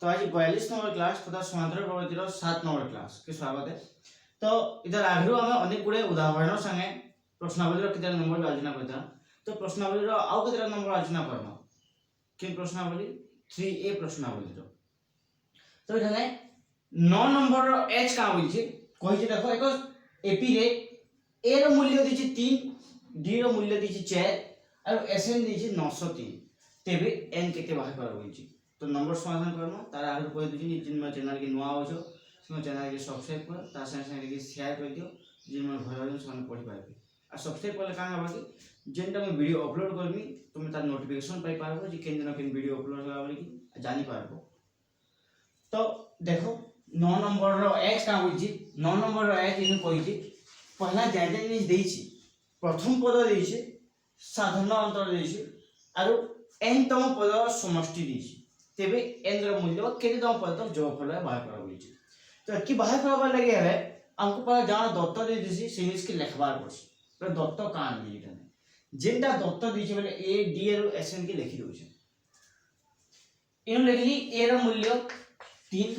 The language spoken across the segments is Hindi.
तो आज 42 नंबर क्लास तथा समांतर प्रवृत्तिर 7 नंबर क्लास के स्वागत है। तो इधर आगे आम अनेक गुड़े उदाहरण संगे प्रश्नावली केते नंबर आलोचना करता। तो प्रश्नावली आउ केते नंबर आलोचना करना कि प्रश्नावली 3A प्रश्नावली तो इठाने 9 नंबर एच का होई छी कहि छी देखो एक एपी रे ए रो मूल्य दिछि 3 डी रो मूल्य दिछि 4 और एसएन दिछि 903 तेबे एन केते बाहर कर होई छी। तो नंबर समाधान करना तार आगे कह दूसरी जिन चैनल के नुआ हो चैनल के सब्सक्राइब कर तार संगे के शेयर कर दियो जिन घर से पढ़ी पारे आ सब्सक्राइब कले काना होबा कि जेनटा मैं वीडियो अपलोड करमी तुम तार नोटिफिकेशन पाई पारबो जे केन दिन केन वीडियो अपलोड होला बोली कि जानि पारबो। तो देखो 9 नंबर रो x का होई छी 9 नंबर रो x इन कहि छी पहला जायजा जिनिस देई छी प्रथम पद देई छी साधारण अंतर देई छी आरो n तम पद समष्टि देई छी तेबे n रो मूल्य केते तम पद तक जोगफल बाहर करा होई छी। तो कि बाहर करबा लगे है हमको पहला जान दत्त दे दिसी से जिनिस के लिखबार पड़छ तो दत्त कान दी इठाने जेनटा दत्त दी छी बोले a d रो sn के लिखि दउ छी इन लिखली a रो मूल्य 3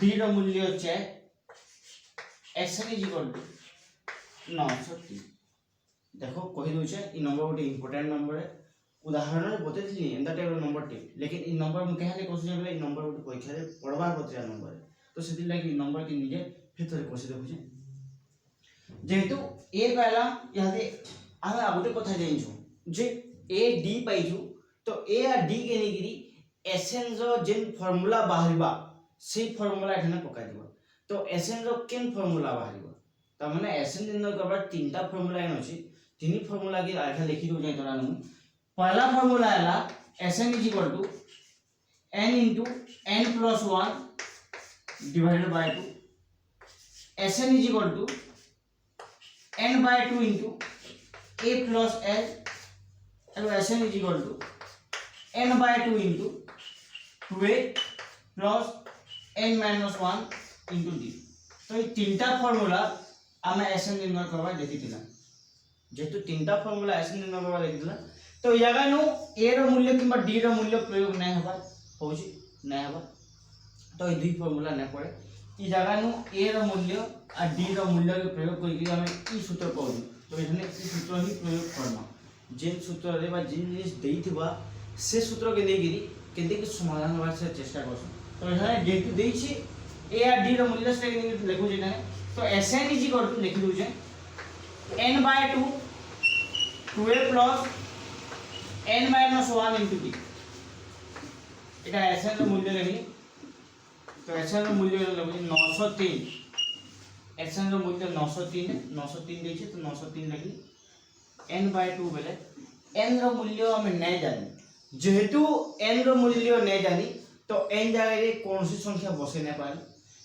d रो मूल्य 4 sn = 903 देखो कहि दउ छै ई नंबर गोटे इंपोर्टेंट नंबर है उदाहरण में बते थी एंदा टाइप नंबर टे लेकिन इ नंबर में कहे क्वेश्चन बोले इ नंबर गोटे परीक्षा रे पढ़बार बतरा नंबर है तो सेति लागि नंबर के निजे फिर थोड़े कोसे देखु छै जेहेतु ए पहला यहां दे हम आ गोटे कथा जानिछु जे ए डी पाइछु तो ए आ डी के नेगिरी एसएन जो जेन फार्मूला बाहरिबा से फार्मूला एखने पका दिबो तो एसएन जो केन फार्मूला बाहरिबो त माने एसएन दिन करबा तीनटा फार्मूला एन अछि तीनी फार्मूला के आगे लिखि दउ जाय तोरा नु पहला फार्मूला है Sn = n into n plus 1 divided by 2 Sn = n by 2 into a plus l और Sn = n by 2 into 2a plus n minus 1 into d। तो ये तीनटा फार्मूला आमे Sn निर्णय करबा देखिथिला जेतु तीनटा फार्मूला Sn निर्णय करबा देखिथिला तो यागा नु a रो मूल्य किबा d रो मूल्य प्रयोग नै हबा होउची नै हबा तो ई दुई फार्मूला नै पड़े ई जगह नु a रो मूल्य आ d रो मूल्य के प्रयोग करि हम ई सूत्र पाउ तो एखने ई सूत्र ही प्रयोग करना जेन सूत्र रे बा जिन जिनिस देइथिबा से सूत्र के लेगिरी केते के समाधान होबार से चेष्टा करछ। तो एखने जेतु देइ छी a आ d रो मूल्य से लिखु जेना तो Sn = लिखि दउ छै n/2 2a plus n minus 1 into d এটা Sn ର मूल्य लेखली तो Sn ର मूल्य लेखली 903 Sn ର मूल्य 903 देछि तो 903 लेखली n/2 बेले n रो मूल्य हम नै जानि जेहेतु n रो मूल्य नै जानि तो n जगह रे कोनसी संख्या बसे नै पारे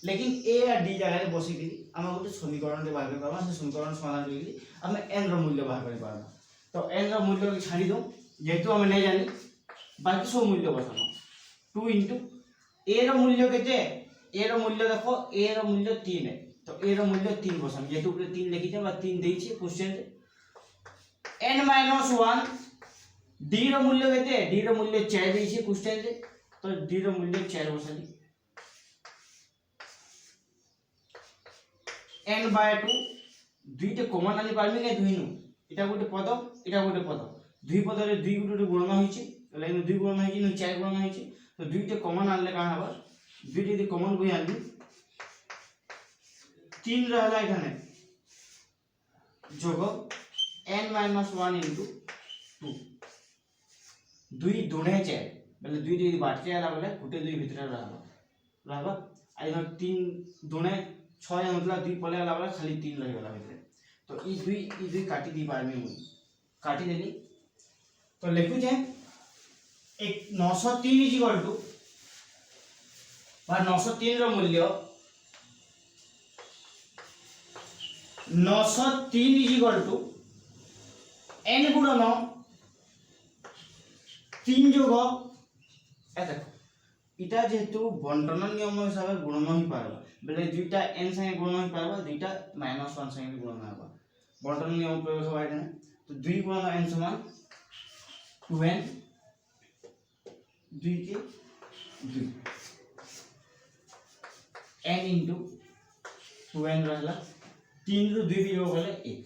लेकिन a आ d जगह रे बसी कि हम गोटे समीकरण दे बाहर करबा से समीकरण समाधान करी हम n रो मूल्य बाहर करि पारबा तो n रो मूल्य के छाडी दो जेहेतु हम नहीं जानी बाकी सब मूल्य बसाम 2 into a रो मूल्य केते a रो मूल्य देखो a रो मूल्य 3 है तो a रो मूल्य 3 बसाम जेहेतु ऊपर 3 लिखि छै बा 3 देइ छै क्वेश्चन n minus 1 d रो मूल्य केते d रो मूल्य 4 देइ छै क्वेश्चन रे तो d रो मूल्य 4 बसाली n/2 दुईटे कॉमन आनी पारबे नै दुई नु इटा गोटे पद दुई पद रे दुई गुटे गुणन होइछि लाइन दुई गुणन होइछि न 4 गुणन होइछि तो दुईटे कॉमन आनले का हबा दुईटे यदि कॉमन बुई आनली 3 रहला एखाने जोग n minus 1 into 2 दुई दुणे 4 मतलब दुई यदि बाटके आला बोले गुटे दुई भितर रहबा आ इधर 3 दुणे 6 मतलब दुई पले आला बोले खाली 3 रहि वाला भितर तो ई दुई काटी दी पारमी मुई काटी देली तो लिखु जे एक 903 = बा 903 रो मूल्य 903 = n गुणन 3 जोग ए देखो इटा जेहेतु बंटन नियम हिसाब से गुणन ही पारबा बेले दुईटा n संगे गुणन ही पारबा दुईटा -1 संगे गुणन होबा बंटन नियम प्रयोग होबा एने तो 2 × n = 2n 2 के 2 n into 2n रहला 3 ରୁ 2 ବିଯୋଗ କଲେ 1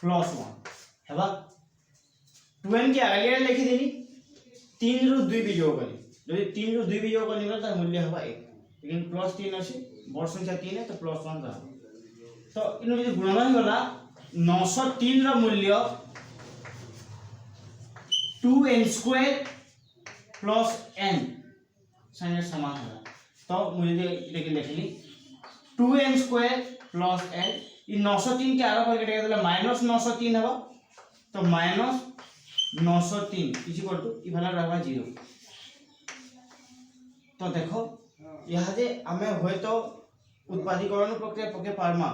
प्लस 1 हेबा 2n के आगे लिखि देनी 3 ରୁ 2 ବିଯୋଗ करी যদি 3 ରୁ 2 ବିଯୋଗ करी त मूल्य हेबा 1 लेकिन प्लस 3 अछि बड़ संख्या 3 है तो प्लस 1 रहा तो इनो जे गुणन हो गला 903 रा मूल्य 2n² प्लस n संगे समान होला तो मूल्य लेके लिखली 2n² प्लस n इ 903 के आगे करके देला माइनस 903 हबा तो माइनस 903 इज इक्वल टू इ वाला रहबा 0 तो देखो यहाँ जे हमें होय तो उत्पादीकरण प्रक्रिया पके पारमा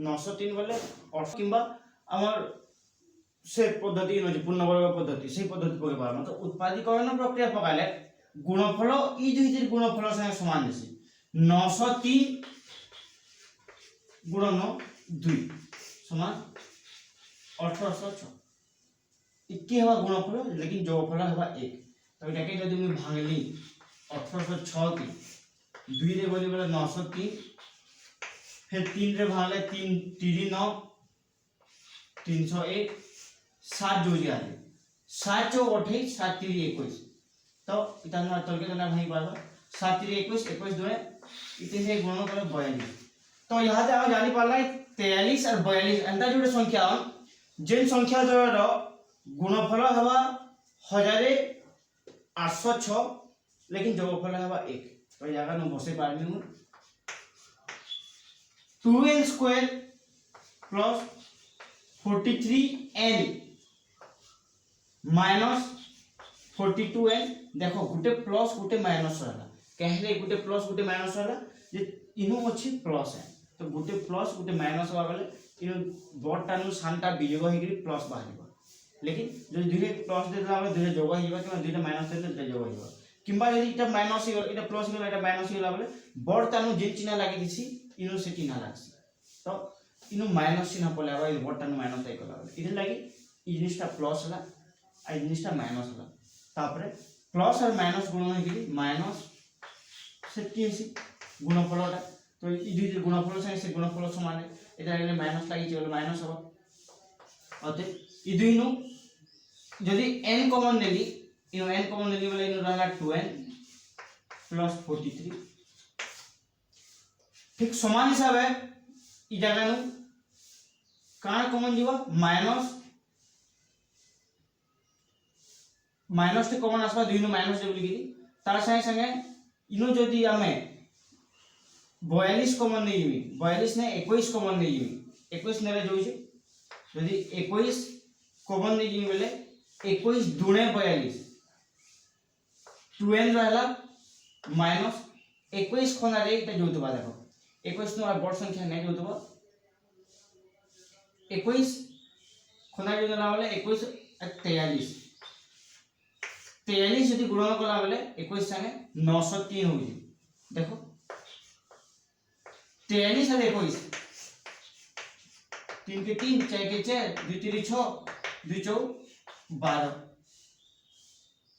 903 बोले और किंबा हमर से पद्धति न जे पूर्णवर्ग पद्धति से पद्धति पके पारमा तो उत्पादीकरण प्रक्रिया पकाले गुणफल इ दुइतिर गुणफल संगे समान देसी 903 गुणन 2 समान 1806 इक्की हवा गुणफल लेकिन जोगफल हवा 1 तो एटाके जदि मैं भांगली 1806 की 2 रे बोली बोले 903 फिर 3 रे भांगले 3 3 9 301 7 जो दिया 7 चौ 28 7 3 21 तो इतना तलके तना भाई बाबा 7 3 21 21 2 इतने से गुणन करे 42 तो यहाँ से आप जानी पाला 43 और 42 अंतर जोड़े संख्या जिन संख्या जोड़ गुणफल हवा 1806 लेकिन जोगफल हवा 1 तो यहाँ न बसे पारनी हूँ 2n² plus 43n minus 42n देखो गुटे प्लस गुटे माइनस रहला कहले गुटे प्लस गुटे माइनस रहला जे इनो अछि प्लस है तो गुटे प्लस गुटे माइनस होगा बेले इनो बडटा नु सानटा वियोग हेकरी प्लस बाहिबो लेकिन जो धीरे प्लस देला बेले धीरे जोग हिबा कि धीरे माइनस देले धीरे जोग हिबा किंबा यदि इटा माइनस हिबा इटा प्लस हिबा इटा माइनस हिबा बेले बडटा नु जे चिन्ह लागि दिसी इनो से चिन्ह लागसी तो इनो माइनस चिन्ह पले आबा इ बडटा नु माइनस ताई कला बेले इदि लागि इ जिनिसटा प्लस हला आ इ जिनिसटा माइनस हला तापरे प्लस और माइनस गुणन हेकरी माइनस से केसी गुणफलटा तो इ दुई गुणफल से गुणफल समान है एटा गेले माइनस लागि चले माइनस हो अते इ दुई नु यदि n कॉमन लेली इनो n कॉमन लेली बोले इनो रहला 2n प्लस 43 ठीक समान हिसाब है इ जगह नु कान कॉमन जीवा माइनस माइनस ते कॉमन आसबा दुई नु माइनस देबली की तार संगे संगे इनो जदि हमें 42 कॉमन नहीं जीवी 42 ने 21 कॉमन नहीं जीवी 21 नेले जो छै यदि 21 कॉमन नहीं जीवी बेले 21 दुणे 42 2n रहला माइनस 21 कोना रे इटा जोतबा देखो 21 नो बड़ संख्या नै जोतबा 21 कोना जोतला बेले 21 43 43 यदि गुणन कला बेले 21 संगे 903 हो जी देखो 43 और 21 3 के 3 4 के 4 2 3 6 2 4 12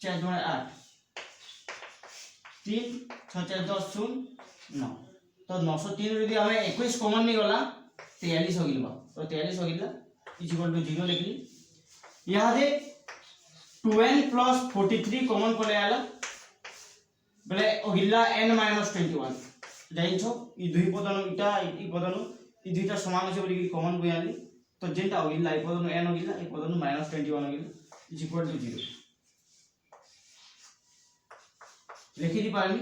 4 2 8 3 6 4 10 0 9 तो 903 यदि हमें 21 कॉमन नहीं गला 43 हो गिलबा तो 43 हो गिला इज इक्वल टू 0 लिखली यहां दे 2n प्लस 43 कॉमन कोले आला बोले ओगिला n माइनस 21 जाइछो इ दुई पदनो इटा इ पदनो इ दुईटा समान होचे बोली कॉमन बुयाली तो जेंटा ओगिला इ पदनो n ओगिला इ पदनो माइनस 21 ओगिला इज इक्वल टू 0 लिखि दी पानी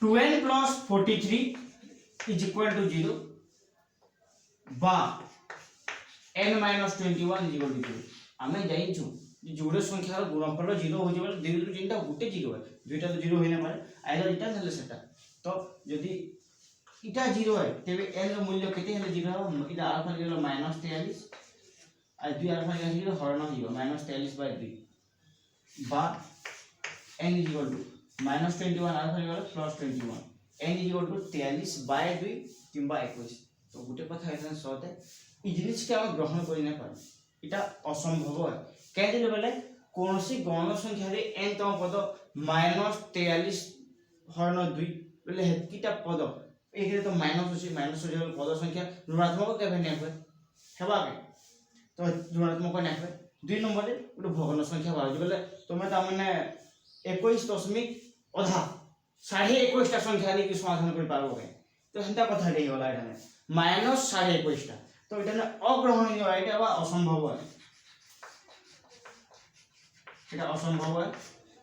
2n plus 43 is equal to 0 बा n minus 21 is equal to 0 हमें जाइछो जोड़े संख्या गुणफल 0 हो जेबल दुई रु तीनटा गुटे 0 है दुईटा तो 0 होइना पारे आइदर इटा नले सेटा तो यदि इटा 0 है तेबे n रो मूल्य केते हेले 0 हो इटा अल्फा गेलो माइनस 43 आ 2 अल्फा गेलो हरण हिबो माइनस 43 बाय 2 बा n is equal to minus 21 alpha गेलो plus 21 n is equal to 43 by 2 किंबा 21 तो गुटे कथा एथन सते इ जिनिस के हम ग्रहण करि ना पारे इटा असंभव है कह दिले बेले कौन सी गौण संख्या रे n तम पद -43 हरण 2 बोले हेतकीटा पद एक रे तो माइनस अछि माइनस हो पद संख्या ऋणात्मक केबे नै होय हेबा के तो ऋणात्मक नै होय 2 नंबर रे उड भग्न संख्या बाजु बोले तुमे ता माने 21 दशमिक आधा 21.5 टा संख्या रे कि समाधान कर पाबो के तो हेंता कथा रे होला एठाने -21.5 टा तो एठाने अग्रहणीय एटा बा असंभव है এটা असंभव है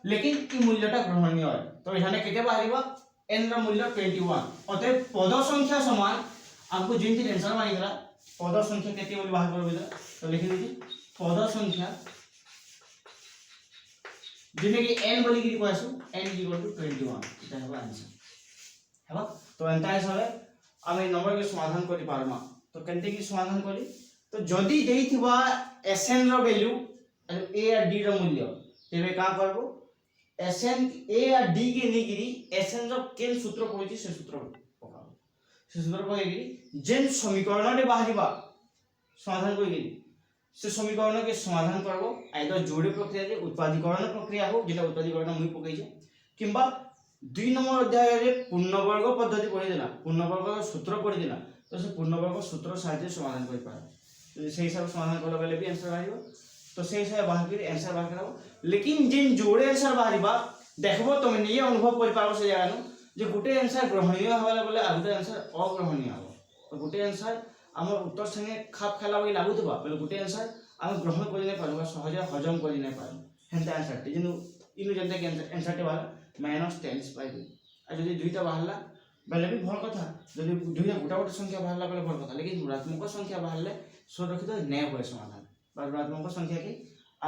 लेकिन ई मूल्यटा ग्रहणीय है तो एठाने केते बाहरिबा n रा मूल्य 21 अतः पद संख्या समान आपको जिनती आंसर मानिगला पद संख्या केते बोली बाहर करबे तो लिखि दीजिए पद संख्या जिने कि n बोली कि कहसु n = 21 এটা হবে आंसर हेबा तो एंता हिसाबे आमे नंबर के समाधान करि पारमा तो केनते कि समाधान करी तो जदी देइथिबा sn रो वैल्यू a और d रो मूल्य तेबे का करबो sn a और d के निगिरी sn रो केन सूत्र पड़िछि से सूत्र पकाबो से सूत्र पकेगिरी जेन समीकरण रे बाहरिबा समाधान करिगिरी से समीकरण के समाधान करबो आइदर जोड़ी प्रक्रिया रे उत्पादीकरण प्रक्रिया हो जेटा उत्पादीकरण मुई पकैछे किंबा 2 नंबर अध्याय रे पूर्णवर्ग पद्धति पढ़ि देला पूर्णवर्ग सूत्र पढ़ि देला तो से पूर्णवर्ग सूत्र साहाय्य समाधान करि पारे तो से हिसाब समाधान करला बेले भी आंसर आइबो तो से हिसाब बाहर कर आंसर बाहर कराबो लेकिन जिन जोड़े आंसर बाहरिबा देखबो तुम निये अनुभव करि पाबो से जानो जे गुटे आंसर ग्रहणीय हवाला बोले आ गुटे आंसर अग्रहणीय हो तो गुटे आंसर हमर उत्तर संगे खाप खाला बई लागुतबा बोले गुटे आंसर हम ग्रहण करि नै पारबा सहज हजम करि नै पारबा हेंता आंसर ते जिनु इनु जनता के आंसर टे वाला -43 पाइबे आ जदी दुईटा बाहरला बेले भी भल कथा जदी दुईटा गोटा संख्या बाहरला बेले भल कथा लेकिन ऋणात्मक संख्या बाहरले सुरक्षित नै होय समाधान बा ऋणात्मक संख्या के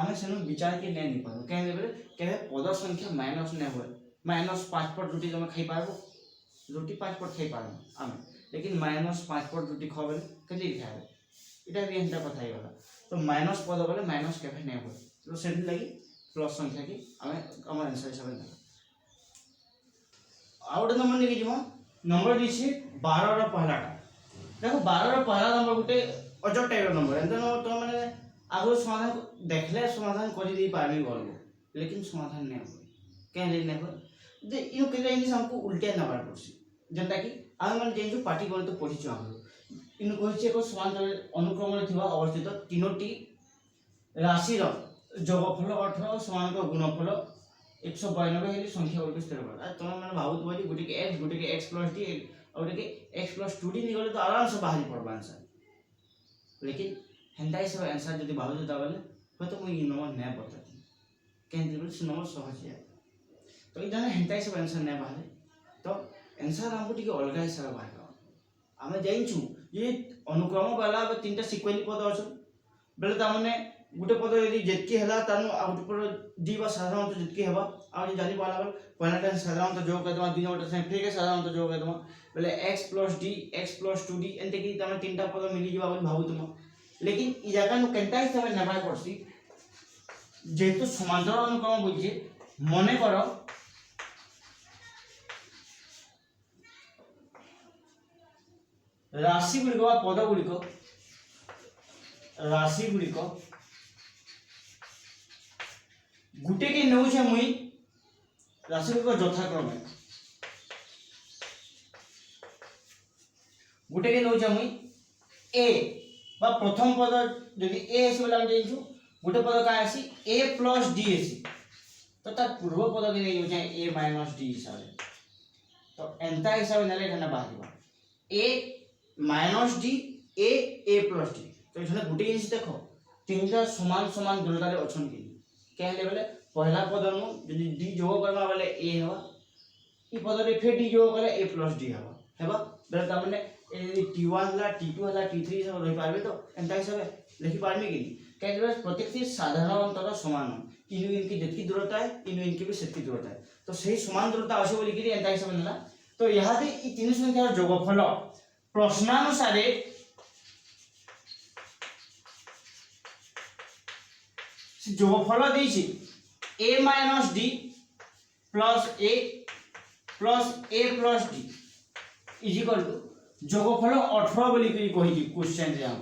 आमे सेनु विचार के नै पारो के बेले केबे पद संख्या माइनस नै होय -5 पर रोटी जमे खाइ पारबो रोटी 5 पर खाइ पारबो आमे लेकिन -5 पर रोटी खाबे केली खाबे इटा भी हेंता कथा ही होला तो माइनस पद बोले माइनस केबे नै होय तो सेति लागि प्लस संख्या की आमे हमर आंसर हिसाब नै आउट नंबर लिखि दिमो नंबर दिछि 12 रो पहला देखो 12 रो पहला नंबर गुटे अजट टाइप रो नंबर एंत तो माने आगो समाधान देखले समाधान करि दी पारबी बोलबो लेकिन समाधान नै हो के ले नै हो जे इनो केले इनि हमको उल्टा नंबर पड़सी जेंता कि आमे मन जेंजु पार्टी गण तो पढिछु हम इनो कहिছে को समांतर अनुक्रम रे थिबा अवस्थित तीनोटी राशि रो जोगफल 18 समानक गुणफल 192 हेली संख्या गुडी स्थिर कर आ तोन माने भाबुत बडी गुडी के x + d और गुडी के x + 2d निकले तो आराम से बाहरी पड़बा आंसर लेकिन हेंदाई सब आंसर जदी बाहर जता बोले हो तो मुई नंबर नै बताती केन दिबल से नंबर सहज है तो इदाने हेंदाई सब आंसर नै बाहर तो आंसर हमको टिके अलगा हिसाब बाहर आमे जाइछु ये अनुक्रम वाला तीनटा सिक्वेंस पद अछि बेले त माने गुटे पद यदि जेतकी हला तानु आउट पर डी बा साधारणतः जेतकी हेबा आ जानि वाला पहला टा साधारणतः जोग करदमा दुई नंबर से फिर के साधारणतः जोग करदमा बेले x + d x + 2d एंते की तमे तीनटा पद मिली जिबा बोली भाबु तुम लेकिन इ जाका नु केनता हिसाब नै बाय पड़सी जेतु समांतर अनुक्रम बुझे मने करो राशि गुडी बा पद गुडी को राशि गुडी को गुटे के नौ छे मुई राशि को यथाक्रमे गुटे के नौ छे मुई a बा प्रथम पद यदि a एसी वाला देइछु गुटे पद का आसी a + d एसी तो ता पूर्व पद के नै छै a - d हिसाब तो एंता हिसाब नेले खना बाहिबा a - d a + d तो इथने गुटे जिनिस देखो तीनटा समान समान दूरता रे अछन कि कहले बेले पहला पद नु यदि d जोग करबा बेले a हवा ई पद रे फिर d जोग करले a + d हवा हेबा बेले त माने ए t1 ला t2 ला t3 सब रहि पारबे तो एंता हिसाब लिखि पारबे कि कहले प्रत्येक ती साधारणतः समान इनु इनकी जेतकी दूरता है इनु इनकी भी सेतकी दूरता है तो सही समान दूरता अछि बोली कि एंता हिसाब नेला तो यहा दे ई तीन संख्यार जोगफल प्रश्नानुसारे जोगफल देछि a - d plus a plus d is equal to जोगफल 18 बोली कहि क्वेश्चन रे हम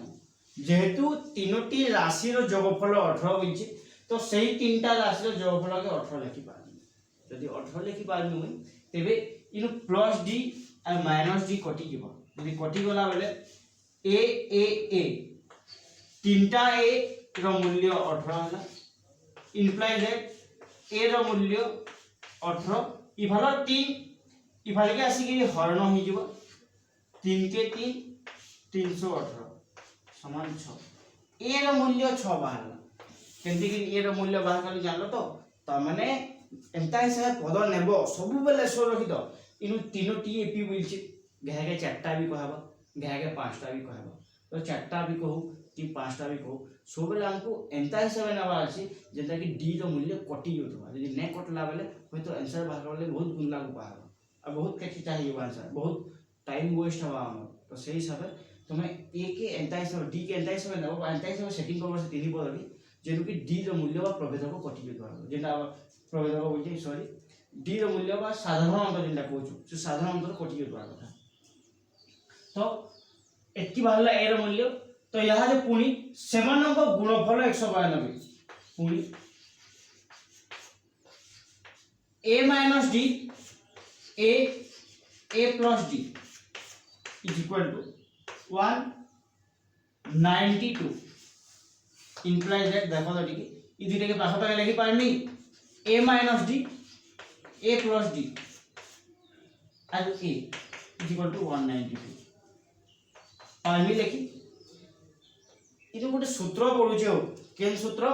जेहेतु तीनोटी राशि रो जोगफल 18 होइछि तो सेही तीनटा राशि जोगफल के 18 लिखि पारबी जदि 18 लिखि पारबी मुई तेबे इनु प्लस डी और माइनस डी कटि जीव जदि कटि गला बेले ए तीनटा ए रो मूल्य 18 हला इम्प्लाइज दैट ए रो मूल्य 18 इफाल 3 इफाल के आसी कि हरण हो जीव 3 के 3 318 समान 6 ए रो मूल्य 6 बाहरला केंति कि ए रो मूल्य बाहर कर जानलो तो माने एंता हिसाब पद नेबो सब बेले सो रखि दो इनु तीनोटी एपी बोलछि घागे चारटा भी कहबा घागे पांचटा भी कहबा तो चारटा भी कहू कि पांचटा भी कहू सब बेले हमको एंता हिसाब नेबा अछि जेता कि डी रो मूल्य कटि जोतबा यदि ने कटला बेले होय तो आंसर बाहर करले बहुत गुण लागू पाहबा आ बहुत कथि चाहिए आंसर बहुत टाइम वेस्ट हवा हम तो सही हिसाब तुम ए के एंता हिसाब डी के एंता हिसाब नेबो एंता हिसाब सेटिंग करबो से तीन पदबी जेनु कि डी रो मूल्य बा प्रभेदक कटि जोतबा जेटा प्रभेदक बोलछि सॉरी डी रो मूल्य बा साधारण अंतर जेटा कहूछु से साधारण अंतर कटि जोतबा कथा तो एति बाहरला ए रो मूल्य तो यहाँ जे पुणी सेमानक गुणफल 192 पुणी a minus d a plus d is equal to 192 implies that देखो तो ठीक है इधर के पास तो लगी पारनी a minus d a plus d and a is equal to 192 पारनी लिखी इधर गोटे सूत्र पढुचे हो केन सूत्र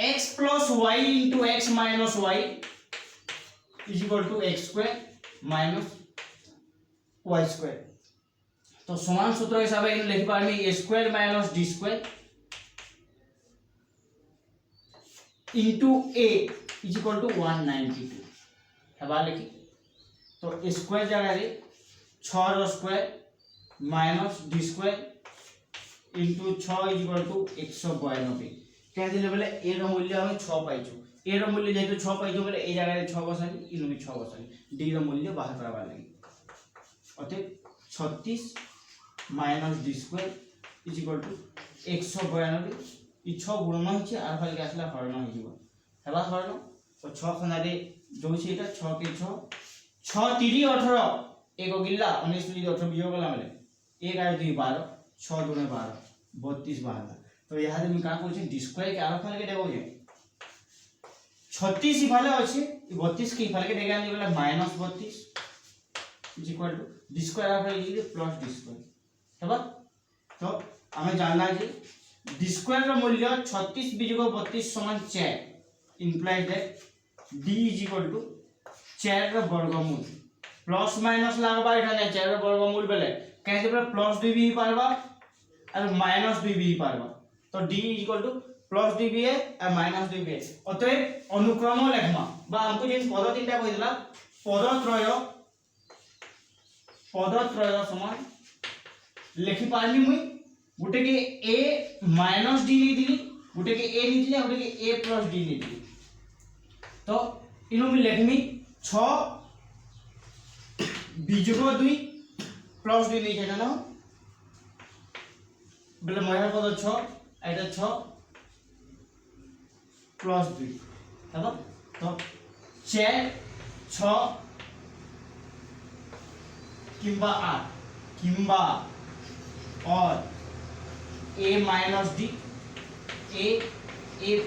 x plus y into x minus y is equal to x square minus y square तो समान सूत्र हिसाब से लिखि पारमी a square minus d square into a is equal to 192 हवा लिखि तो स्क्वायर जगह रे 6 रो square minus d square into 6 is equal to 192 कैसे लेवल ए रो मूल्य हम 6 पाइछु ए रो मूल्य जेतु 6 पाइछु बोले ए जगह रे 6 बसाली इनु भी 6 बसाली डी रो मूल्य बाहर करबा लागि अते 36 minus d square is equal to 192 इ 6 गुणन होछि आर फाल के आसला हरण हो जिवो हेबा हरण तो 6 खना रे जो सेटा 6 के 6 6 3 18 एक गिल्ला 19 ली 18 बियो गला माने 1 8 2 12 6 2 12 32 12 तो यहाँ हम का कहै डी स्क्वायर के आर फाल के देबो जे 36 इफाले अछि 32 के इफाले के देगा नि बोले minus 32 is equal to D square आर फाल के प्लस डी स्क्वायर हेबा तो हमें जानना जे डी स्क्वायर रो मूल्य 36 बिजको 32 समान 4 implies that d is equal to 4 रो वर्गमूल प्लस माइनस लागबा एटा ने 4 रो वर्गमूल बेले कैसे बोले प्लस 2 भी पारबा और माइनस 2 भी पारबा तो d is equal two plus 2 भी है और माइनस 2 भी है अतएव अनुक्रम लेखमा बा हमको जेन पद तीनटा कहिला पद त्रय समान लिखि पारली मुई गुटे के a माइनस d नै दिली गुटे के a नै दिली गुटे के a प्लस d नै दिली तो इनो मी लेखमी 6 बीजको 2 प्लस 2 नै छै ना बोले मया पद 6 एटा 6 प्लस 2 हेबा तो 4 6 किंबा 8 किंबा और a minus d a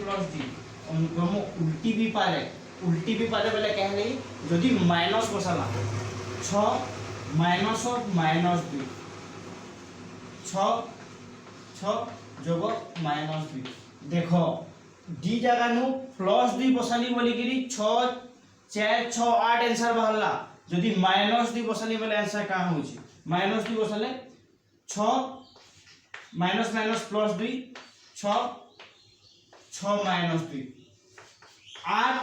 plus d अनुक्रम उल्टी भी पारे बोले कहले यदि माइनस बसाला 6 माइनस ऑफ माइनस 2 6 जोग माइनस 2 देखो डी जगह नु प्लस 2 बसाली बोली गिरी 6 4 6 8 आंसर बहला यदि माइनस 2 बसाली बोले आंसर का होची माइनस 2 बसाले 6 माइनस माइनस प्लस 2 6 माइनस 2 8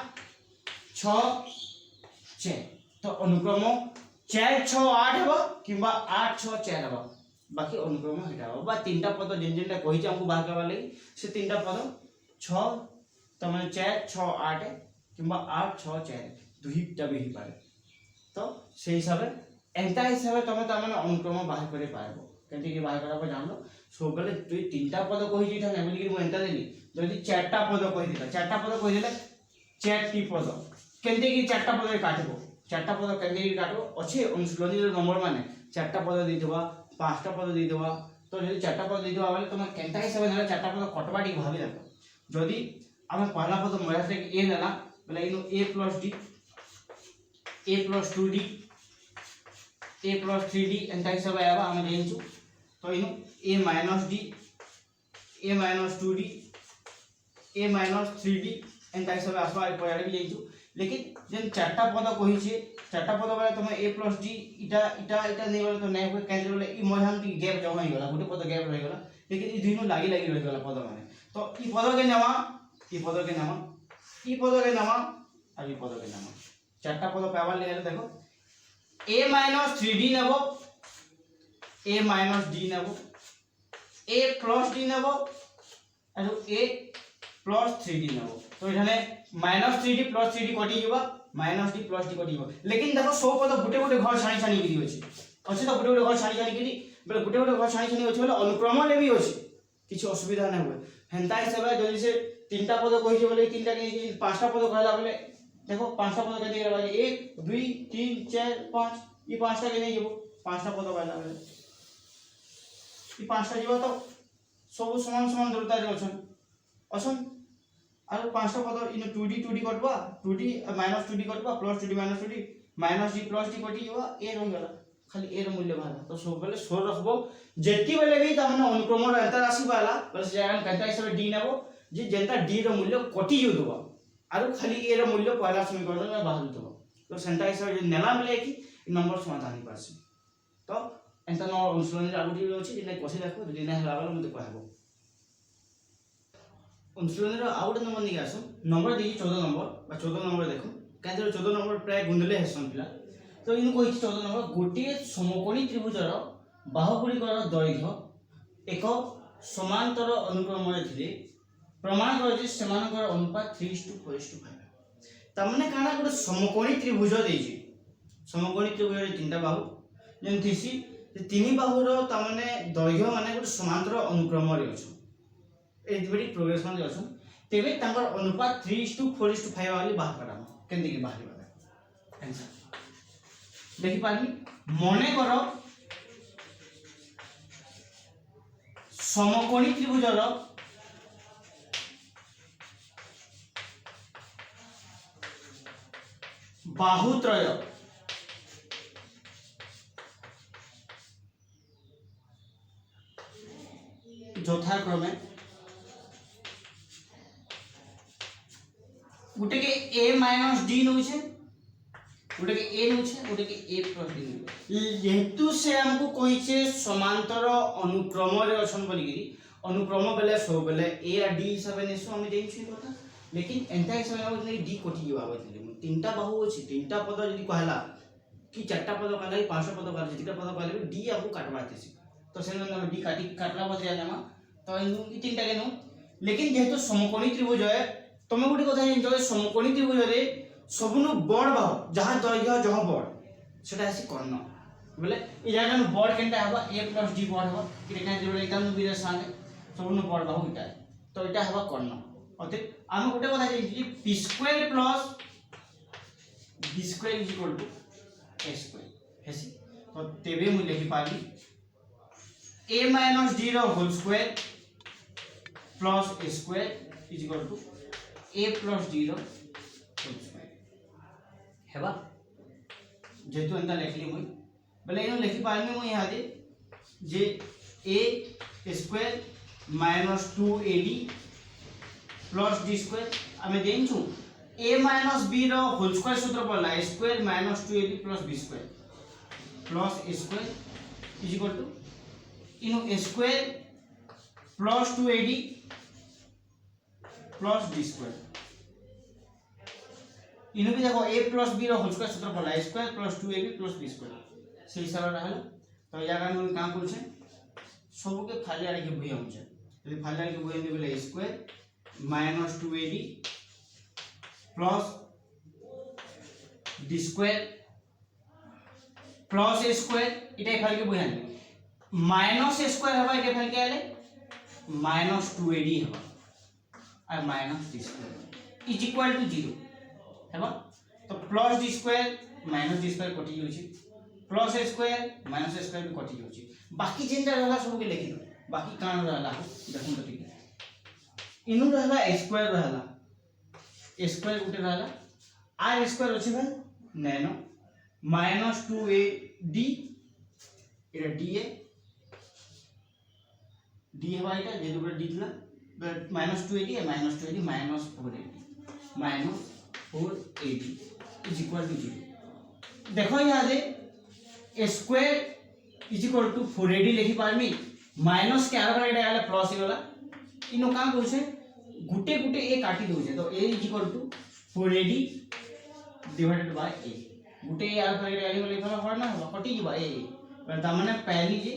6 6 तो अनुक्रम 4 6 8 हेबो किबा 8 6 4 हेबो बाकी अनुक्रम हेटा हो बा तीनटा पद जेन जेनटा कहि हमको बाहर करबा लागि से तीनटा पद 6 त माने 4 6 8 किबा 8 6 4 दुईटा भी ही पारे तो से हिसाब एंता हिसाब तमे त माने अनुक्रम बाहर करे पारबो केंति के बाहर करबो जानलो सब बेले तुई तीनटा पद कहि दिथा नै बोली कि म एंता देली जदी चारटा पद कहि दिथा चारटा पद कहि देले चारटी पद केंते कि चारटा पद काटबो चारटा पद केंते कि काटबो अछि अनुसुलनी नंबर माने चारटा पद दे देबा पांचटा पद दे देबा तो जदी चारटा पद दे देबा बोले तुम केंता हिसाब से चारटा पद कटबा टी भाबी देखो जदी हम पहला पद मया से ए लेला बोले इनो a + d a + 2d a + 3d एंता हिसाब आबा हम देंचु तो इनो a - d a - 2d a - 3d एंता हिसाब आसबा पयाडे भी देंचु लेकिन जन चारटा पद कहि छे चारटा पद वाला तुम a + d इटा इटा इटा नै बोले तो नै होय कैंसिल बोले इ मझाम टी गैप जमा हो गला गोटे पद गैप रह गला लेकिन इ दुनो लागी लागी रह गला पद माने तो इ पद के नामा इ पद के नामा इ पद के नामा आ इ पद के नामा चारटा पद पावा ले देखो a - 3d नेबो a - d नेबो a + d नेबो আৰু a + 3d नेबो तो এখানে -3d + 3d कटि जीवा -d + d कटि जीवा लेकिन देखो सब पद गुटे गुटे घर छानी छानी गिरी अछि अछि तो गुटे गुटे घर छानी छानी गिरी बेले गुटे गुटे घर छानी छानी अछि बेले अनुक्रम ले भी अछि किछ असुविधा नै होय हेंता हिसाब जदी से तीनटा पद कहि जे बोले तीनटा के पांचटा पद कहला बोले देखो पांचटा पद के देला 1 2 3 4 5 ई पांचटा के नै जेबो पांचटा पद कहला बोले ई पांचटा जीवा तो सब समान समान दूरता रे अछन अछन आरो पांचटा पद इन 2d 2d कटबा 2d - 2d कटबा + 2d - 2d -d + d कटि जीवा a रहि गला खाली a र मूल्य बाहर तो सब बेले सोर रखबो जेति बेले भी त माने अनुक्रम र एंता राशि बाला बस जान कंटा हिसाब d नेबो जे जेंता d र मूल्य कटि जो दबा आरो खाली a र मूल्य पहला समीकरण में बाहर दबा तो सेंटा हिसाब जे नेला मिले कि नंबर समाधान पासी तो एंता न अनुसरण आगुटी अछि जे नै कसे देखो जे नै हला वाला मते कहबो अनुसरण आउट नंबर नहीं आसो नंबर दी 14 नंबर बा 14 नंबर देखो काजर 14 नंबर प्राय गुंडले हेसन पिला तो इन कोइ 14 नंबर गोटे समकोणी त्रिभुजर बाहुगुड़ी कर दैर्घ्य एक समांतर अनुक्रम रे थिले प्रमाण कर जे समानकर अनुपात 3:4:5 त माने काना गोटे समकोणी त्रिभुज देछि समकोणी त्रिभुज रे तीनटा बाहु जेन थिसी तीन बाहुर त माने दैर्घ्य माने गोटे समांतर अनुक्रम रे अछि एदिबडी प्रोग्रेशन जे अछन तेबे तांकर अनुपात 3:4:5 वाली बाहर कराम केंदी के बाहर वाला आंसर देखि पानी मने करो समकोणी त्रिभुजर बाहुत्रय यथाक्रमे गुटे के a - d नउ छे गुटे के a नउ छे गुटे के a + d जेहेतु से हमको कोइ छे समांतर अनुक्रम रे अछन बोली गिरी अनुक्रम बेले सब बेले a आ d हिसाब नेसो हम देइ छी কথা लेकिन एंता हिसाब हम d कोटि जीवा बोली तीनटा बाहु अछि तीनटा पद जदी कहला कि चारटा पद कहला कि पांचटा पद कहला जेतिका पद कहले d आपको काटबा देसी तो से हम d काटला बदले जामा तो इ तीनटा के नो लेकिन जेहेतु समकोणी त्रिभुज है तमे गुटी कथा जो समकोणी त्रिभुज रे सबनु बड़ बाहु जहां दैर्घ्य जहां बड़ सेटा आसी कर्ण बोले इ जागा न बड़ केनटा हबा a + d बड़ हबा कि केना जोड़े एकदम बिरे संगे सबनु बड़ बाहु इटा तो इटा हबा कर्ण अते हम गुटे कथा जे p² + b² = a² हेसी तो तेबे मु लिखि पाली a - d रो whole square plus a square = a + d रो होल स्क्वायर हेबा जेतु एंता लिखली मुई बोले इनो लिखि पानी मुई यहा दे जे a square - 2ad + d square हमें देंछु a - b रो होल स्क्वायर सूत्र पड़ला a square - 2ab + b square plus a square इनो a square + 2ad + d square इनो भी देखो a + b रो होल स्क्वायर सूत्र पड़ला a square + 2ab + b square से हिसाब रहल तो यागा हम काम कर छे सब के खाली आड़े के बुझे हम छे यदि खाली आड़े के बुझे दे बोले a square - 2ad + d square + a square इटा खाली के बुझे माइनस ए स्क्वायर हवा के फल के आले माइनस 2ad हवा और minus d square is equal to 0 हेबा तो plus d square minus d square कटि जाउछि plus a square minus a square भी कटि जाउछि बाकी जेनटा रहला सब के लिखि दो बाकी कान रहला देखुन तो ठीक इनु रहला a स्क्वायर रहला a स्क्वायर उठे रहला r स्क्वायर अछि भाई नैनो माइनस 2ad एटा d डी है भाई का जे दुबरा डी थला माइनस 2ad है minus 2ad minus 4ad is equal to 0 देखो यहाँ दे a square is equal to 4ad लिखि पारमी माइनस के आर भाई डाले प्लस हे वाला इनो का कहछे गुटे गुटे a काटी दोछे तो a is equal to 4ad divided by a गुटे a आर भाई डाले वाले फला फड़ा ना कटि जबा a त माने पहली जे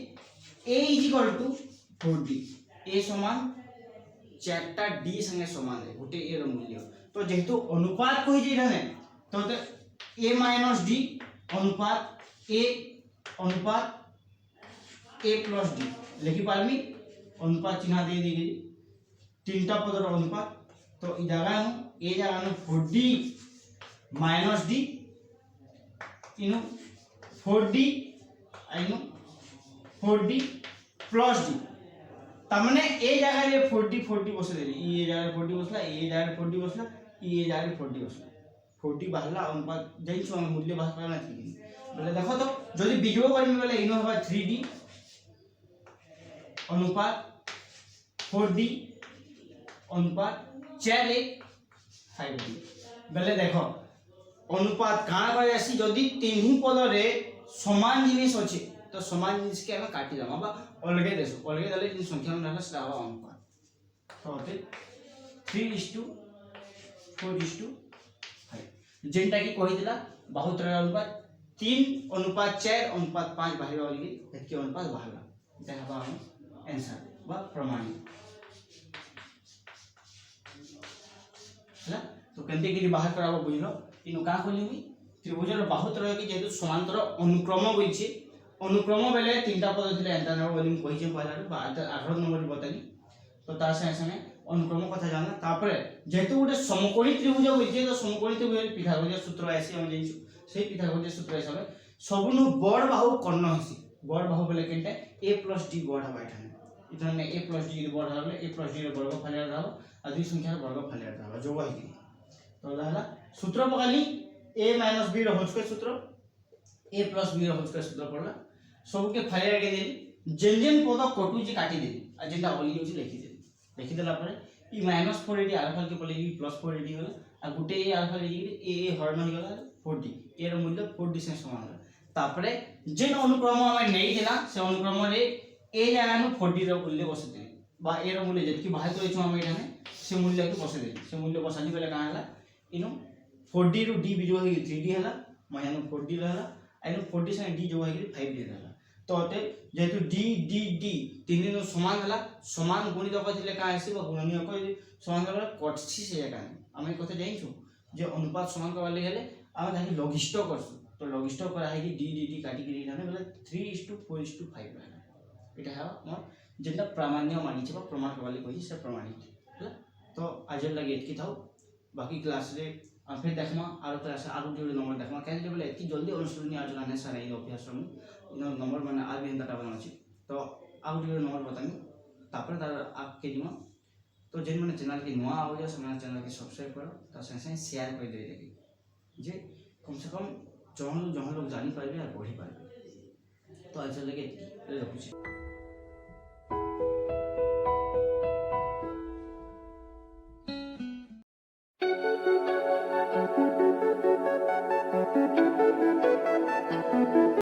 a is equal to 4d a समान चारटा d संगे समान है गोटे a रो मूल्य तो जेहेतु अनुपात कोइ जे रहने तो a माइनस d अनुपात a प्लस d लिखि पारमी अनुपात चिन्ह दे दी तीनटा पदर अनुपात तो इ जगह a जगह 4d माइनस d इनु 4d आइनु 4d प्लस d तमने ए जगह रे 40 बस देली ए जगह 40 बसला ए जगह 40 बसला ए जगह 40 बसला 40 बाहला अनुपात जैन छु मूल्य बाहर करना ठीक बोले देखो तो जदी बिजो करमी बोले इनो हवा 3d अनुपात 4d अनुपात 4a 5d बोले देखो अनुपात का करे आसी जदी तीन ही पद रे समान जिनिस अछि तो समान जिनिस के हम काटी दमा बा अलगे देसो अलगे दले जे संख्या में रहला सेटा हवा अनुपात तो होते 3:4:5 जेंटा की कहि दिला बहुत रे अनुपात 3:4:5 बाहर वाली एतके अनुपात बाहरला एटा हवा आंसर बा प्रमाणित हला तो केंते की बाहर कराबो बुझलो इनु का कहलिमी त्रिभुजर बहुत रहे कि जेतु समांतर अनुक्रम होइछि अनुक्रम बेले तीनटा पद थिले एंटा न बोलिम कहिजे पहला 18 नंबर बताली तो ता संगे अनुक्रम कथा जाना तापरे जेतु गुटे समकोणी त्रिभुज होइजे तो समकोणी त्रिभुज पिथागोरस सूत्र आसी हम जेइछु सेही पिथागोरस सूत्र हिसाब सबनु बड़ बाहु कर्ण हसी बड़ बाहु बेले केनटा a + d बड़ हवा एठाने इतने a + d बड़ हवा a + d रे वर्ग फालिया रहबो आ दुई संख्या वर्ग फालिया रहबो जोग हिकी तो रहला सूत्र पकाली a - b रो होल स्क्वायर सूत्र a + b रो होल स्क्वायर सूत्र पड़ला सब के फाइल के देली जेन जेन पद कटु जे काटी देली आ जेटा ओली होची लिखि देला परे ई -4ad आल्फा के पले ई +4ad होला आ गुटे ए आल्फा ले ए हरण हो गेला 4d ए रो मूल्य 4d से समान होला तापरे जेन अनुक्रम हम नै दिला से अनुक्रम रे ए जगह नु 4d रो मूल्य बस देली बा ए रो मूल्य जेतकी बाहर करै छु हम एठाने से मूल्य के बस देली से मूल्य बसाली बेले का होला इनु 4d रो d बिजो है 3d हला मायानु 4d रहला आइनु 4d से d जो है 5d रहला तो अते जेतु d d d तीन नो समान हला समान गुणित कथिले का आसीबो गुणनीय को समान हला कटछि से जगह हम कथा जाइछु जे अनुपात समान करले हेले हम ताकि लघिष्ठ करसु तो लघिष्ठ करा है कि d d d काटी के जाने बोले 3:4:5 रहला एटा है मोर जेटा प्रामाण्य मानि छै प्रमाण करले कहि से प्रमाणित हला तो आज लगे एतकी थाउ बाकी क्लास रे फिर देखमा आरो क्लास आरो जोड़ी नंबर देखमा कैसे बोले एतकी जल्दी अनुसरण आज लाने सारा ई अभ्यास हम इन नंबर माने आ भी डाटा बना छी तो आरो जोड़ी नंबर बतामी तापर तार आपके दिमा तो जेन माने चैनल के नवा आउ जा समय चैनल के सब्सक्राइब करो तो संगे शेयर कर दे देगी जे कम से कम जहां लोग जानी पाइबे और पढ़ी पाइबे तो आज लगे रखुछी।